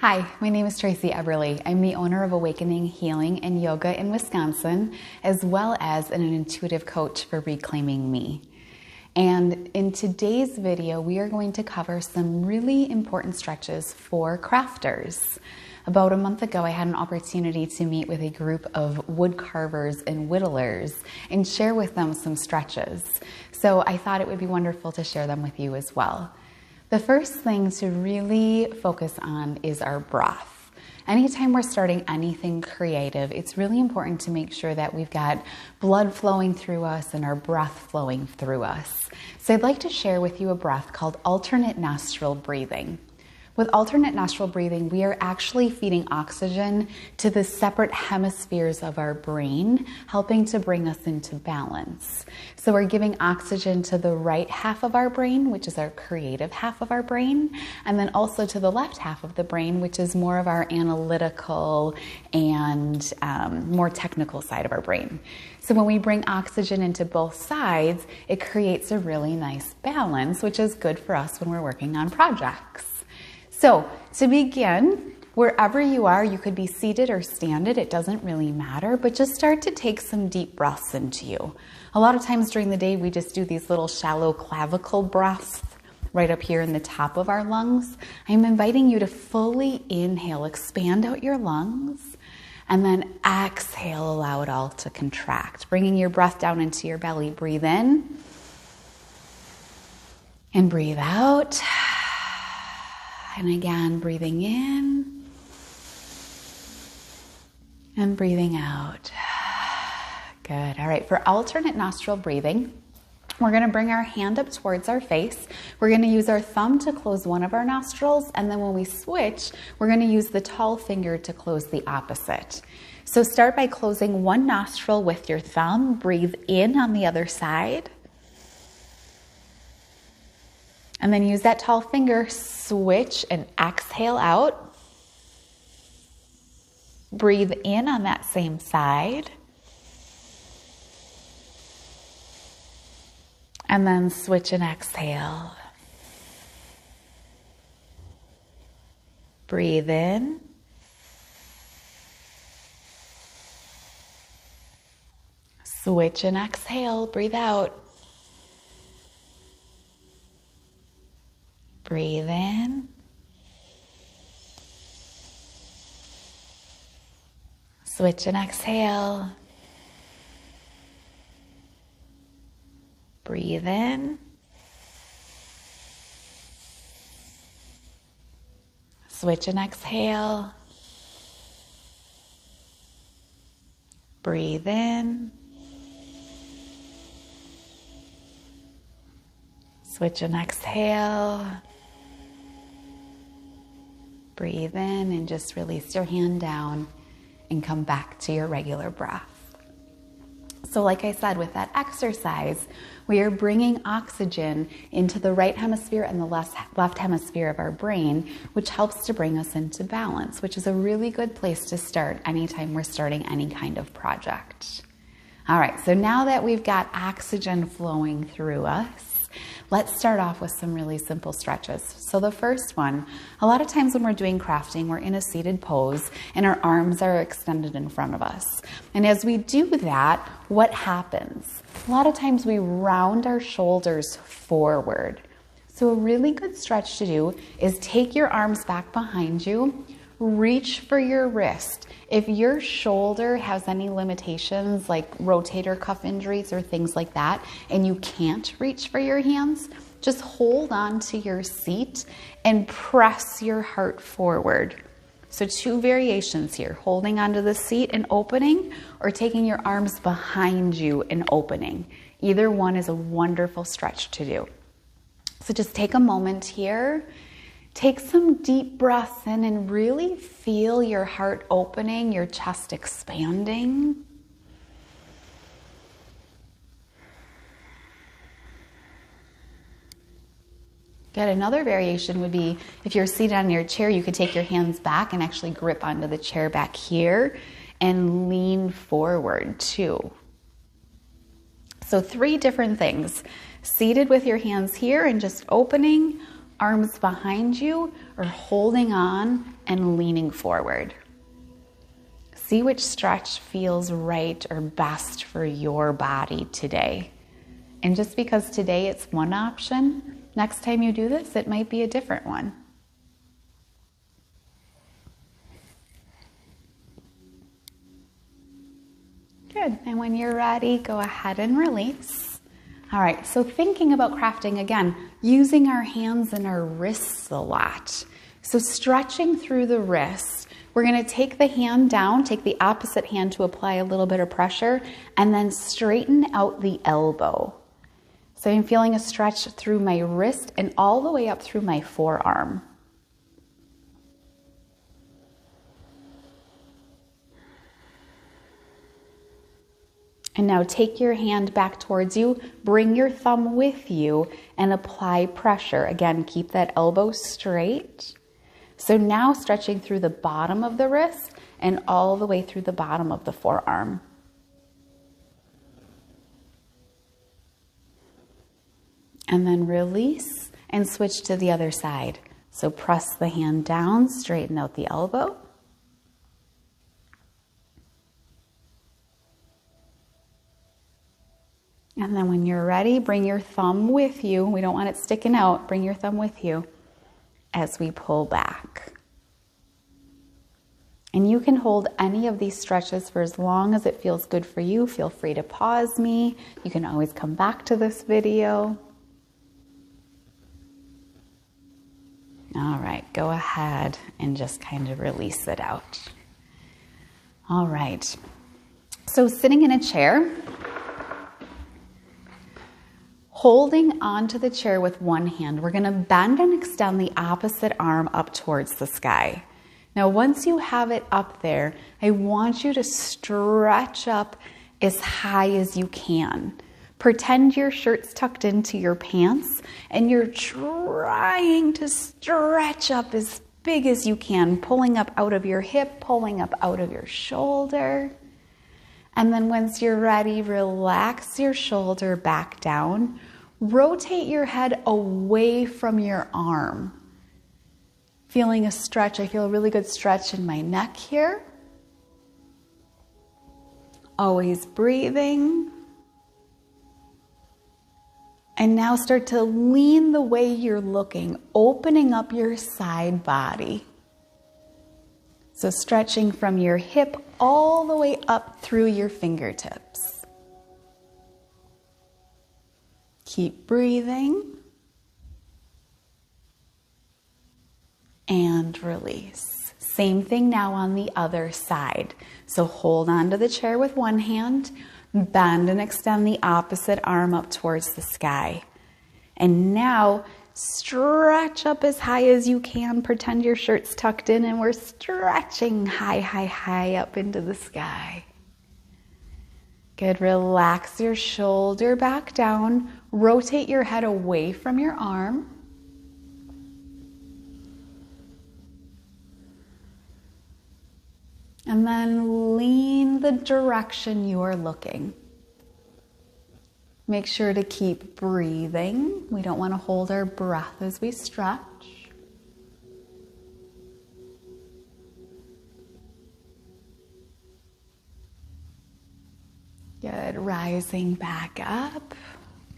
Hi, my name is Tracy Eberly. I'm the owner of Awakening Healing and Yoga in Wisconsin, as well as an intuitive coach for Reclaiming Me. And in today's video, we are going to cover some really important stretches for crafters. About a month ago, I had an opportunity to meet with a group of wood carvers and whittlers and share with them some stretches. So I thought it would be wonderful to share them with you as well. The first thing to really focus on is our breath. Anytime we're starting anything creative, it's really important to make sure that we've got blood flowing through us and our breath flowing through us. So I'd like to share with you a breath called alternate nostril breathing. With alternate nostril breathing, we are actually feeding oxygen to the separate hemispheres of our brain, helping to bring us into balance. So we're giving oxygen to the right half of our brain, which is our creative half of our brain, and then also to the left half of the brain, which is more of our analytical and more technical side of our brain. So when we bring oxygen into both sides, it creates a really nice balance, which is good for us when we're working on projects. So to begin, wherever you are, you could be seated or standing, it doesn't really matter, but just start to take some deep breaths into you. A lot of times during the day, we just do these little shallow clavicle breaths right up here in the top of our lungs. I'm inviting you to fully inhale, expand out your lungs, and then exhale, allow it all to contract, bringing your breath down into your belly. Breathe in and breathe out. And again, breathing in and breathing out. Good. All right, for alternate nostril breathing, we're going to bring our hand up towards our face. We're going to use our thumb to close one of our nostrils, and then when we switch, we're going to use the tall finger to close the opposite. So start by closing one nostril with your thumb. Breathe in on the other side. And then use that tall finger, switch and exhale out. Breathe in on that same side. And then switch and exhale. Breathe in. Switch and exhale. Breathe out. Breathe in. Switch and exhale. Breathe in. Switch and exhale. Breathe in. Switch and exhale. Breathe in and just release your hand down and come back to your regular breath. So like I said, with that exercise, we are bringing oxygen into the right hemisphere and the left hemisphere of our brain, which helps to bring us into balance, which is a really good place to start anytime we're starting any kind of project. All right, so now that we've got oxygen flowing through us, let's start off with some really simple stretches. So the first one, a lot of times when we're doing crafting, we're in a seated pose and our arms are extended in front of us. And as we do that, what happens? A lot of times we round our shoulders forward. So a really good stretch to do is take your arms back behind you, reach for your wrist. If your shoulder has any limitations like rotator cuff injuries or things like that, and you can't reach for your hands, just hold on to your seat and press your heart forward. So two variations here, holding onto the seat and opening, or taking your arms behind you and opening. Either one is a wonderful stretch to do. So just take a moment here. Take some deep breaths in and really feel your heart opening, your chest expanding. Good. Another variation would be if you're seated on your chair, you could take your hands back and actually grip onto the chair back here and lean forward too. So 3 different things. Seated with your hands here and just opening, arms behind you, or holding on and leaning forward. See which stretch feels right or best for your body today. And just because today it's one option, next time you do this, it might be a different one. Good. And when you're ready, go ahead and release. All right, so thinking about crafting again, using our hands and our wrists a lot. So stretching through the wrists, we're going to take the hand down, take the opposite hand to apply a little bit of pressure, and then straighten out the elbow. So I'm feeling a stretch through my wrist and all the way up through my forearm. And now take your hand back towards you, bring your thumb with you, and apply pressure. Again, keep that elbow straight. So now stretching through the bottom of the wrist and all the way through the bottom of the forearm. And then release and switch to the other side. So press the hand down, straighten out the elbow. And then when you're ready, bring your thumb with you. We don't want it sticking out. Bring your thumb with you as we pull back. And you can hold any of these stretches for as long as it feels good for you. Feel free to pause me. You can always come back to this video. All right, go ahead and just kind of release it out. All right, so sitting in a chair, holding onto the chair with one hand, we're gonna bend and extend the opposite arm up towards the sky. Now, once you have it up there, I want you to stretch up as high as you can. Pretend your shirt's tucked into your pants and you're trying to stretch up as big as you can, pulling up out of your hip, pulling up out of your shoulder. And then once you're ready, relax your shoulder back down. Rotate your head away from your arm. Feeling a stretch. I feel a really good stretch in my neck here. Always breathing. And now start to lean the way you're looking, opening up your side body. So stretching from your hip all the way up through your fingertips. Keep breathing. And release. Same thing now on the other side. So hold on to the chair with one hand. Bend and extend the opposite arm up towards the sky. And now stretch up as high as you can. Pretend your shirt's tucked in and we're stretching high, high, high up into the sky. Good. Relax your shoulder back down. Rotate your head away from your arm. And then lean the direction you are looking. Make sure to keep breathing. We don't want to hold our breath as we stretch. Good. Rising back up.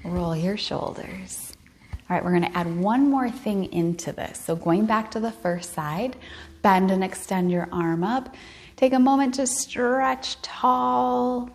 Roll your shoulders. All right, we're going to add one more thing into this. So going back to the first side, bend and extend your arm up. Take a moment to stretch tall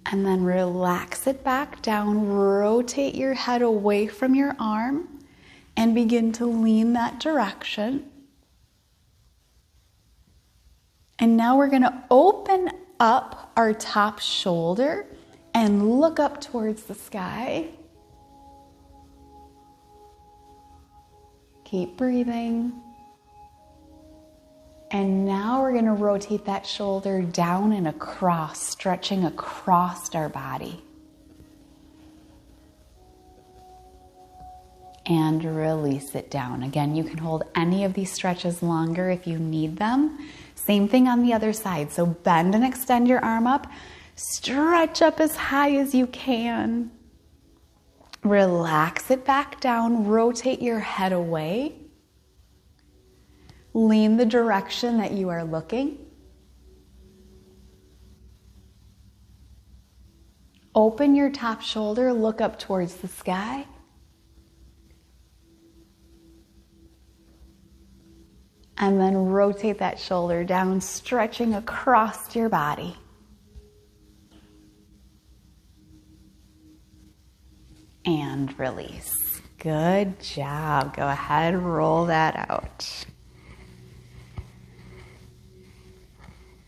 and then relax it back down. Rotate your head away from your arm and begin to lean that direction. And now we're going to open up our top shoulder and look up towards the sky. Keep breathing. And now we're going to rotate that shoulder down and across, stretching across our body. And release it down. Again, you can hold any of these stretches longer if you need them. Same thing on the other side. So bend and extend your arm up. Stretch up as high as you can. Relax it back down, rotate your head away. Lean the direction that you are looking. Open your top shoulder, look up towards the sky. And then rotate that shoulder down, stretching across your body. And release. Good job. Go ahead, roll that out.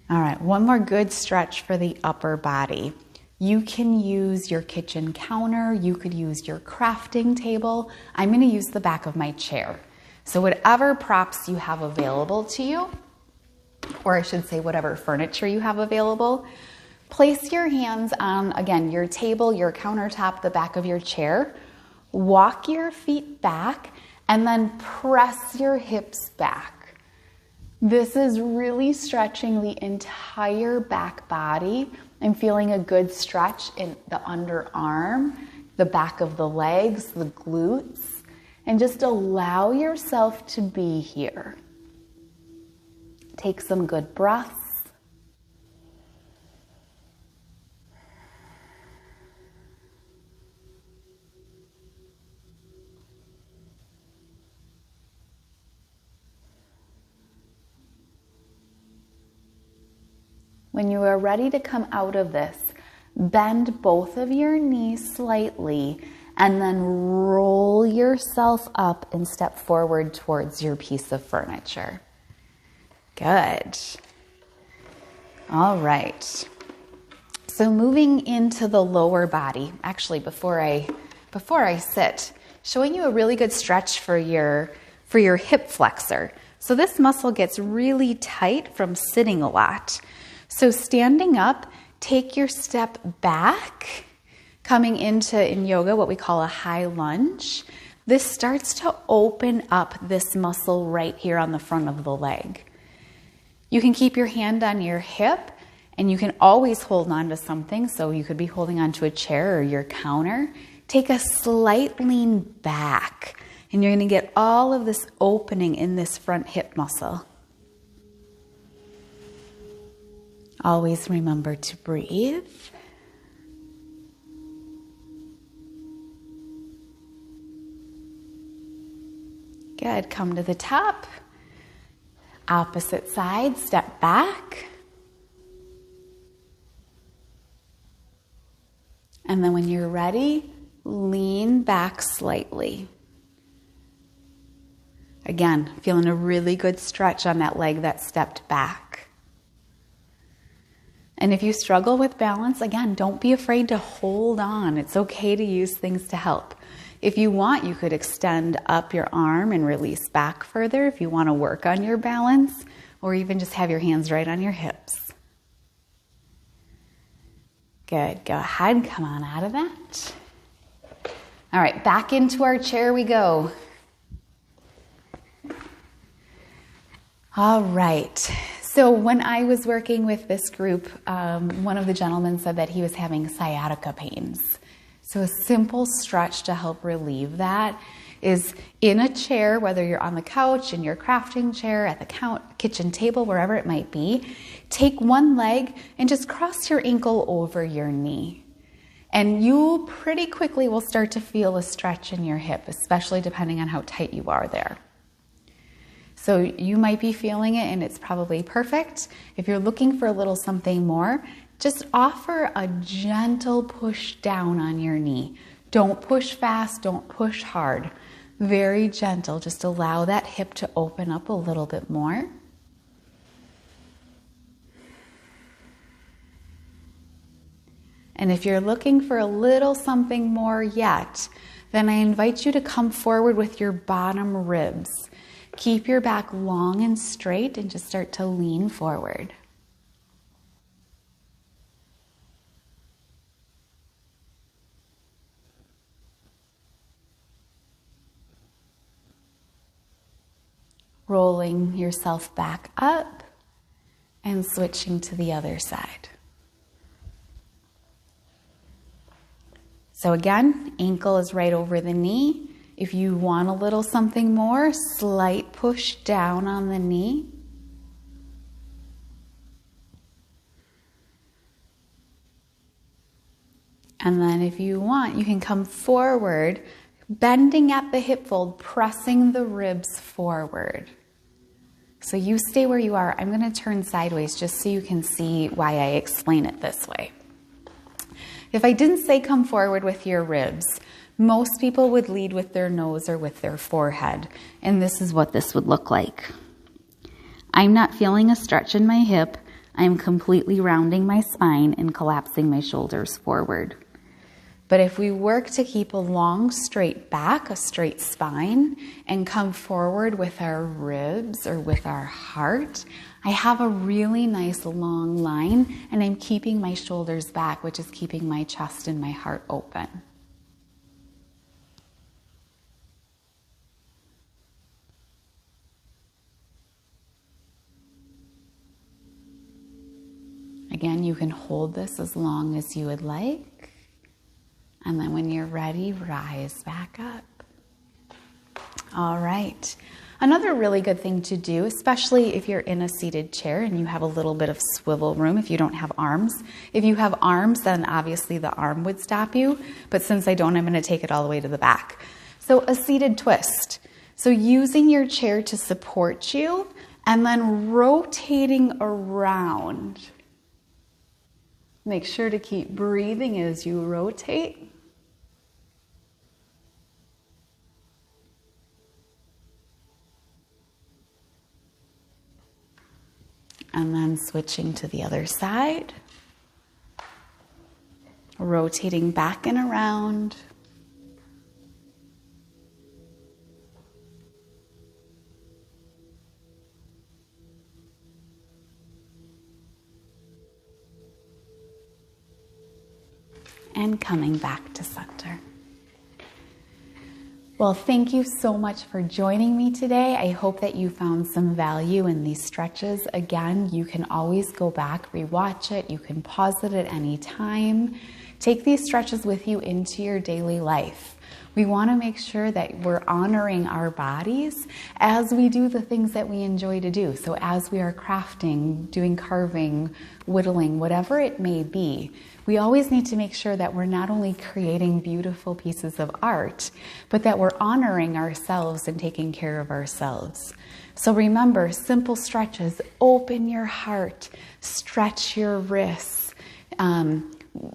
All right, one more good stretch for the upper body. You can use your kitchen counter. You could use your crafting table. I'm going to use the back of my chair. So whatever props you have available to you, or I should say whatever furniture you have available, place your hands on, again, your table, your countertop, the back of your chair. Walk your feet back and then press your hips back. This is really stretching the entire back body. I'm feeling a good stretch in the underarm, the back of the legs, the glutes. And just allow yourself to be here. Take some good breaths. When you are ready to come out of this, bend both of your knees slightly and then roll yourself up and step forward towards your piece of furniture. Good. All right. So moving into the lower body, actually before I sit, showing you a really good stretch for your hip flexor. So this muscle gets really tight from sitting a lot. So standing up, take your step back. Coming into, in yoga, what we call a high lunge. This starts to open up this muscle right here on the front of the leg. You can keep your hand on your hip, and you can always hold on to something. So you could be holding onto a chair or your counter. Take a slight lean back, and you're going to get all of this opening in this front hip muscle. Always remember to breathe. Good. Come to the top. Opposite side, step back. And then when you're ready, lean back slightly. Again, feeling a really good stretch on that leg that stepped back. And if you struggle with balance, again, don't be afraid to hold on. It's okay to use things to help. If you want, you could extend up your arm and release back further if you want to work on your balance, or even just have your hands right on your hips. Good. Go ahead. Come on out of that. All right, back into our chair we go. All right. So when I was working with this group, one of the gentlemen said that he was having sciatica pains. So a simple stretch to help relieve that is in a chair, whether you're on the couch, in your crafting chair, at the kitchen table, wherever it might be. Take one leg and just cross your ankle over your knee. And you pretty quickly will start to feel a stretch in your hip, especially depending on how tight you are there. So you might be feeling it and it's probably perfect. If you're looking for a little something more, just offer a gentle push down on your knee. Don't push fast, don't push hard. Very gentle, just allow that hip to open up a little bit more. And if you're looking for a little something more yet, then I invite you to come forward with your bottom ribs. Keep your back long and straight and just start to lean forward. Rolling yourself back up and switching to the other side. So again, ankle is right over the knee. If you want a little something more, slight push down on the knee. And then if you want, you can come forward, bending at the hip fold, pressing the ribs forward. So you stay where you are. I'm going to turn sideways just so you can see why I explain it this way. If I didn't say come forward with your ribs, most people would lead with their nose or with their forehead. And this is what this would look like. I'm not feeling a stretch in my hip. I'm completely rounding my spine and collapsing my shoulders forward. But if we work to keep a long straight back, a straight spine, and come forward with our ribs or with our heart, I have a really nice long line, and I'm keeping my shoulders back, which is keeping my chest and my heart open. Again, you can hold this as long as you would like. And then when you're ready, rise back up. All right. Another really good thing to do, especially if you're in a seated chair and you have a little bit of swivel room if you don't have arms. If you have arms, then obviously the arm would stop you. But since I don't, I'm going to take it all the way to the back. So a seated twist. So using your chair to support you and then rotating around. Make sure to keep breathing as you rotate. And then switching to the other side. Rotating back and around. And coming back to center. Well, thank you so much for joining me today. I hope that you found some value in these stretches. Again, you can always go back, rewatch it. You can pause it at any time. Take these stretches with you into your daily life. We want to make sure that we're honoring our bodies as we do the things that we enjoy to do. So as we are crafting, doing carving, whittling, whatever it may be, we always need to make sure that we're not only creating beautiful pieces of art, but that we're honoring ourselves and taking care of ourselves. So remember, simple stretches: open your heart, stretch your wrists.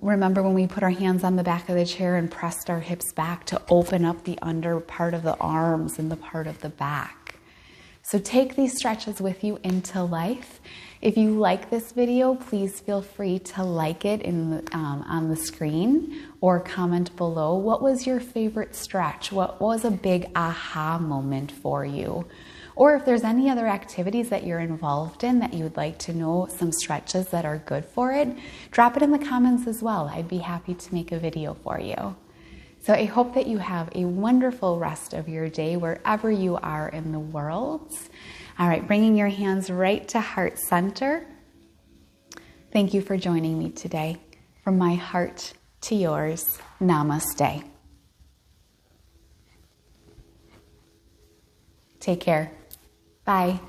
Remember when we put our hands on the back of the chair and pressed our hips back to open up the under part of the arms and the part of the back. So take these stretches with you into life. If you like this video, please feel free to like it on the screen or comment below. What was your favorite stretch? What was a big aha moment for you? Or if there's any other activities that you're involved in that you would like to know some stretches that are good for it, drop it in the comments as well. I'd be happy to make a video for you. So I hope that you have a wonderful rest of your day wherever you are in the world. All right, bringing your hands right to heart center. Thank you for joining me today. From my heart to yours, namaste. Take care. Bye.